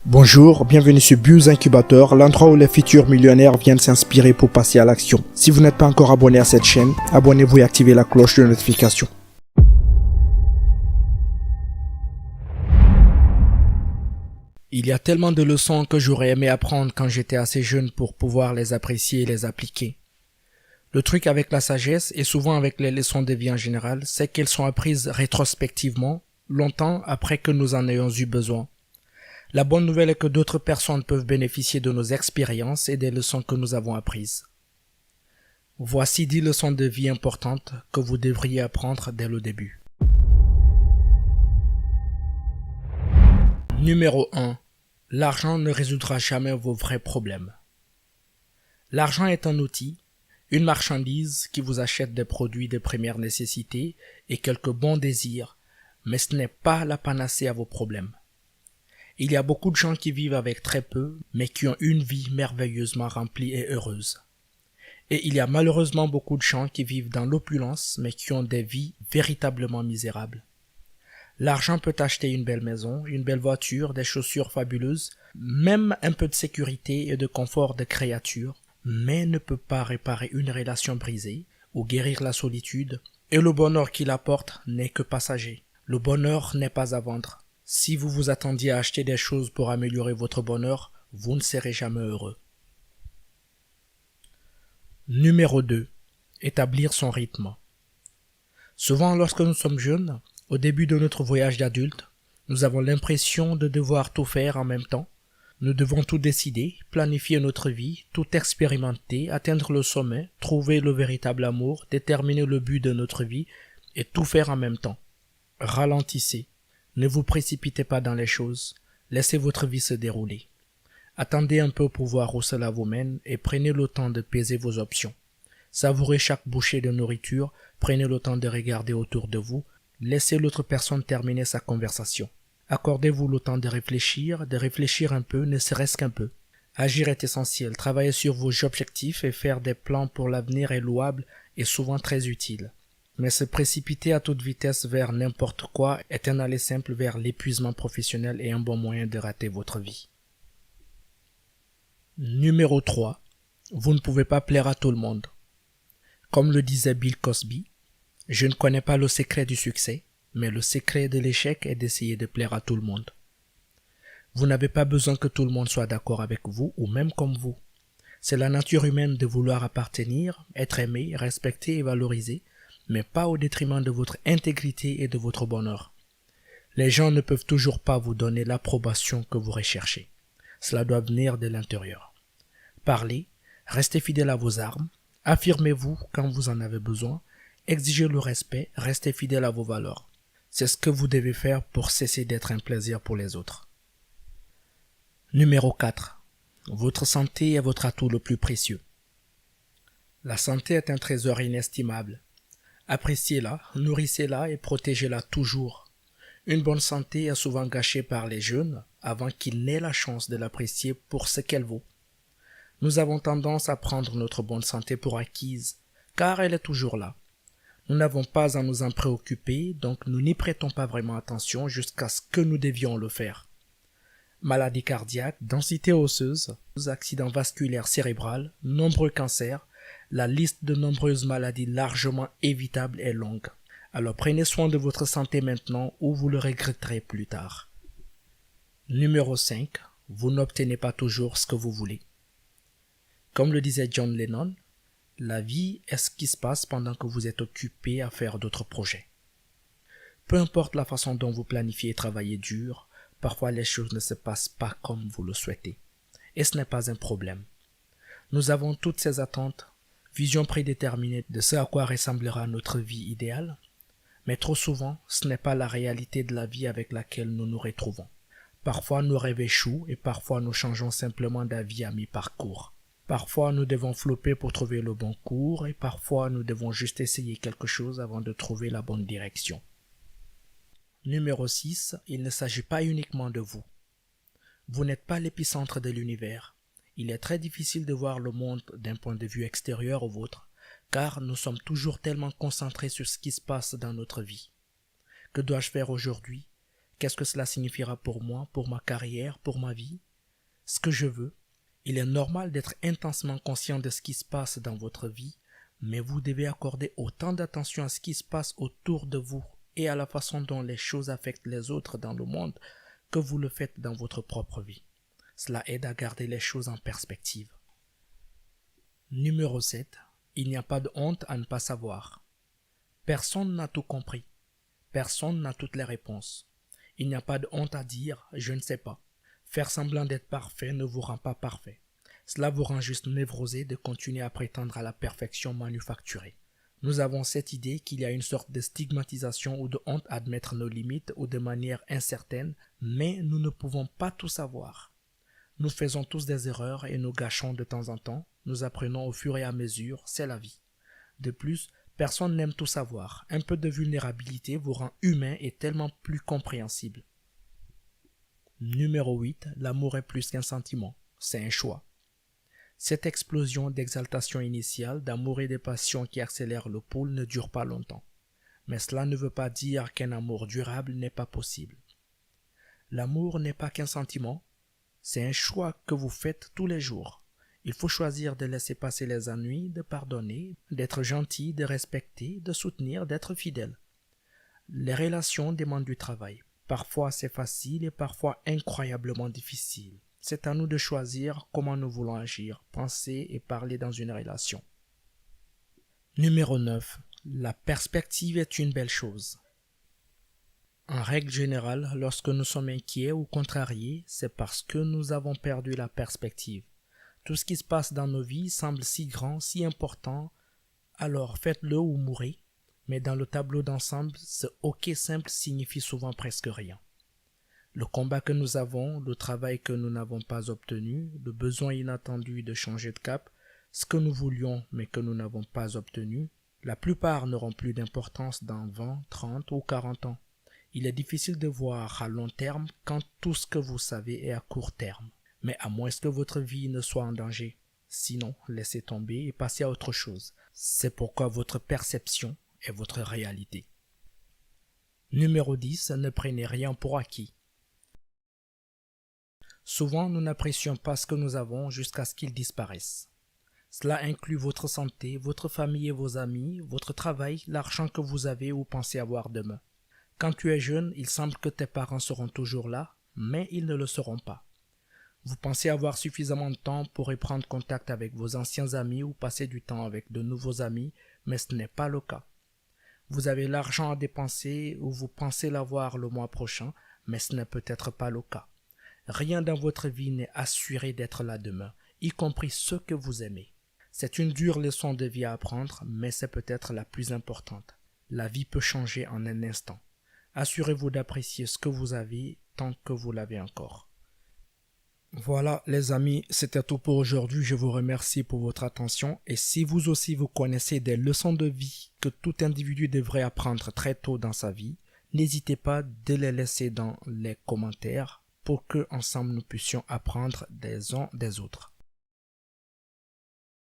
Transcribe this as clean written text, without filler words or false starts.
Bonjour, bienvenue sur Buzz Incubateur, l'endroit où les futurs millionnaires viennent s'inspirer pour passer à l'action. Si vous n'êtes pas encore abonné à cette chaîne, abonnez-vous et activez la cloche de notification. Il y a tellement de leçons que j'aurais aimé apprendre quand j'étais assez jeune pour pouvoir les apprécier et les appliquer. Le truc avec la sagesse, et souvent avec les leçons de vie en général, c'est qu'elles sont apprises rétrospectivement, longtemps après que nous en ayons eu besoin. La bonne nouvelle est que d'autres personnes peuvent bénéficier de nos expériences et des leçons que nous avons apprises. Voici 10 leçons de vie importantes que vous devriez apprendre dès le début. Numéro 1. L'argent ne résoudra jamais vos vrais problèmes. L'argent est un outil, une marchandise qui vous achète des produits de première nécessité et quelques bons désirs, mais ce n'est pas la panacée à vos problèmes. Il y a beaucoup de gens qui vivent avec très peu, mais qui ont une vie merveilleusement remplie et heureuse. Et il y a malheureusement beaucoup de gens qui vivent dans l'opulence, mais qui ont des vies véritablement misérables. L'argent peut acheter une belle maison, une belle voiture, des chaussures fabuleuses, même un peu de sécurité et de confort de créature, mais ne peut pas réparer une relation brisée ou guérir la solitude, et le bonheur qu'il apporte n'est que passager. Le bonheur n'est pas à vendre. Si vous vous attendiez à acheter des choses pour améliorer votre bonheur, vous ne serez jamais heureux. Numéro 2. Établir son rythme. Souvent, lorsque nous sommes jeunes, au début de notre voyage d'adulte, nous avons l'impression de devoir tout faire en même temps. Nous devons tout décider, planifier notre vie, tout expérimenter, atteindre le sommet, trouver le véritable amour, déterminer le but de notre vie et tout faire en même temps. Ralentissez. Ne vous précipitez pas dans les choses. Laissez votre vie se dérouler. Attendez un peu pour voir où cela vous mène et prenez le temps de peser vos options. Savourez chaque bouchée de nourriture, prenez le temps de regarder autour de vous, laissez l'autre personne terminer sa conversation. Accordez-vous le temps de réfléchir un peu, ne serait-ce qu'un peu. Agir est essentiel, travailler sur vos objectifs et faire des plans pour l'avenir est louable et souvent très utile. Mais se précipiter à toute vitesse vers n'importe quoi est un aller simple vers l'épuisement professionnel et un bon moyen de rater votre vie. Numéro 3. Vous ne pouvez pas plaire à tout le monde. Comme le disait Bill Cosby, je ne connais pas le secret du succès, mais le secret de l'échec est d'essayer de plaire à tout le monde. Vous n'avez pas besoin que tout le monde soit d'accord avec vous ou même comme vous. C'est la nature humaine de vouloir appartenir, être aimé, respecté et valorisé, mais pas au détriment de votre intégrité et de votre bonheur. Les gens ne peuvent toujours pas vous donner l'approbation que vous recherchez. Cela doit venir de l'intérieur. Parlez, restez fidèle à vos armes, affirmez-vous quand vous en avez besoin, exigez le respect, restez fidèle à vos valeurs. C'est ce que vous devez faire pour cesser d'être un plaisir pour les autres. Numéro 4. Votre santé est votre atout le plus précieux. La santé est un trésor inestimable. Appréciez-la, nourrissez-la et protégez-la toujours. Une bonne santé est souvent gâchée par les jeunes avant qu'ils n'aient la chance de l'apprécier pour ce qu'elle vaut. Nous avons tendance à prendre notre bonne santé pour acquise, car elle est toujours là. Nous n'avons pas à nous en préoccuper, donc nous n'y prêtons pas vraiment attention jusqu'à ce que nous devions le faire. Maladies cardiaques, densité osseuse, accidents vasculaires cérébraux, nombreux cancers, la liste de nombreuses maladies largement évitables est longue. Alors prenez soin de votre santé maintenant ou vous le regretterez plus tard. Numéro 5. Vous n'obtenez pas toujours ce que vous voulez. Comme le disait John Lennon, la vie est ce qui se passe pendant que vous êtes occupé à faire d'autres projets. Peu importe la façon dont vous planifiez et travaillez dur, parfois les choses ne se passent pas comme vous le souhaitez. Et ce n'est pas un problème. Nous avons toutes ces attentes, vision prédéterminée de ce à quoi ressemblera notre vie idéale, mais trop souvent, ce n'est pas la réalité de la vie avec laquelle nous nous retrouvons. Parfois nos rêves échouent et parfois nous changeons simplement d'avis à mi-parcours. Parfois nous devons flopper pour trouver le bon cours et parfois nous devons juste essayer quelque chose avant de trouver la bonne direction. Numéro 6. Il ne s'agit pas uniquement de vous. Vous n'êtes pas l'épicentre de l'univers. Il est très difficile de voir le monde d'un point de vue extérieur au vôtre, car nous sommes toujours tellement concentrés sur ce qui se passe dans notre vie. Que dois-je faire aujourd'hui? Qu'est-ce que cela signifiera pour moi, pour ma carrière, pour ma vie? Ce que je veux? Il est normal d'être intensement conscient de ce qui se passe dans votre vie, mais vous devez accorder autant d'attention à ce qui se passe autour de vous et à la façon dont les choses affectent les autres dans le monde que vous le faites dans votre propre vie. Cela aide à garder les choses en perspective. Numéro 7. Il n'y a pas de honte à ne pas savoir. Personne n'a tout compris. Personne n'a toutes les réponses. Il n'y a pas de honte à dire « je ne sais pas ». Faire semblant d'être parfait ne vous rend pas parfait. Cela vous rend juste névrosé de continuer à prétendre à la perfection manufacturée. Nous avons cette idée qu'il y a une sorte de stigmatisation ou de honte à admettre nos limites ou de manière incertaine, mais nous ne pouvons pas tout savoir. Nous faisons tous des erreurs et nous gâchons de temps en temps. Nous apprenons au fur et à mesure, c'est la vie. De plus, personne n'aime tout savoir. Un peu de vulnérabilité vous rend humain et tellement plus compréhensible. Numéro 8. L'amour est plus qu'un sentiment, c'est un choix. Cette explosion d'exaltation initiale, d'amour et de passion qui accélère le pôle ne dure pas longtemps. Mais cela ne veut pas dire qu'un amour durable n'est pas possible. L'amour n'est pas qu'un sentiment, c'est un choix que vous faites tous les jours. Il faut choisir de laisser passer les ennuis, de pardonner, d'être gentil, de respecter, de soutenir, d'être fidèle. Les relations demandent du travail. Parfois c'est facile et parfois incroyablement difficile. C'est à nous de choisir comment nous voulons agir, penser et parler dans une relation. Numéro 9. La perspective est une belle chose. En règle générale, lorsque nous sommes inquiets ou contrariés, c'est parce que nous avons perdu la perspective. Tout ce qui se passe dans nos vies semble si grand, si important, alors faites-le ou mourrez. Mais dans le tableau d'ensemble, ce OK simple signifie souvent presque rien. Le combat que nous avons, le travail que nous n'avons pas obtenu, le besoin inattendu de changer de cap, ce que nous voulions mais que nous n'avons pas obtenu, la plupart n'auront plus d'importance dans 20, 30 ou 40 ans. Il est difficile de voir à long terme quand tout ce que vous savez est à court terme. Mais à moins que votre vie ne soit en danger. Sinon, laissez tomber et passez à autre chose. C'est pourquoi votre perception est votre réalité. Numéro 10. Ne prenez rien pour acquis. Souvent, nous n'apprécions pas ce que nous avons jusqu'à ce qu'il disparaisse. Cela inclut votre santé, votre famille et vos amis, votre travail, l'argent que vous avez ou pensez avoir demain. Quand tu es jeune, il semble que tes parents seront toujours là, mais ils ne le seront pas. Vous pensez avoir suffisamment de temps pour reprendre contact avec vos anciens amis ou passer du temps avec de nouveaux amis, mais ce n'est pas le cas. Vous avez l'argent à dépenser ou vous pensez l'avoir le mois prochain, mais ce n'est peut-être pas le cas. Rien dans votre vie n'est assuré d'être là demain, y compris ceux que vous aimez. C'est une dure leçon de vie à apprendre, mais c'est peut-être la plus importante. La vie peut changer en un instant. Assurez-vous d'apprécier ce que vous avez tant que vous l'avez encore. Voilà les amis, c'était tout pour aujourd'hui. Je vous remercie pour votre attention et si vous aussi vous connaissez des leçons de vie que tout individu devrait apprendre très tôt dans sa vie, n'hésitez pas de les laisser dans les commentaires pour que ensemble nous puissions apprendre des uns des autres.